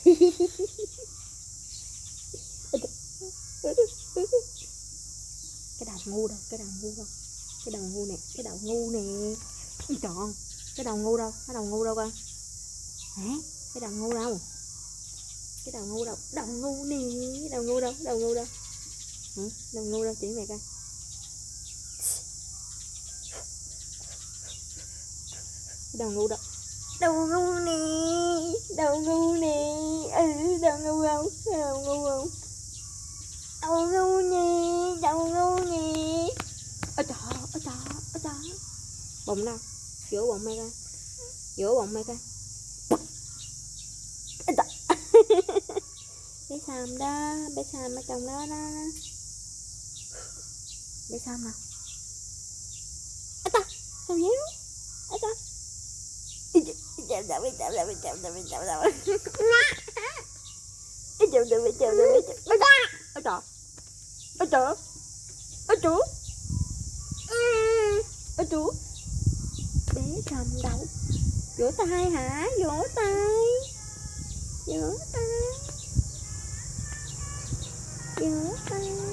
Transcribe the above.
Cái đầu ngu đâu, cái đầu ngu đâu, cái đầu ngu nè, cái đầu ngu nè. Tròn, cái đầu ngu đâu, cái đầu ngu đâu con? Hả? Cái đầu ngu đâu? Cái đầu ngu đâu? Đầu ngu nè, đầu ngu đâu, đầu ngu đâu? Hả? Đầu ngu đâu, chỉ mẹ coi. Đầu ngu đâu? Đầu ngu nè, đầu ngu nè. Đầu ngu không? Đầu ngu không? Đầu ngu nè, đầu ngu nè. Ôi trời, ôi trời, ôi trời. Bụng đâu? Vỗ bụng mày coi. Vỗ bụng mày coi. Bé Sam đó, bé Sam ở trong đó đó. Bé Sam nào? Ơ ta, sao dễ? Ơ ta. Chào chào bé chào chào bé chào chào bé chào chào. Chào chào bé chào chào bé chào. Ôi trời. Ôi trời. Ôi chú. Ôi chú. Bé Sam đâu? Vỗ tay hả? Vỗ tay. Vỗ tay. Vỗ tay.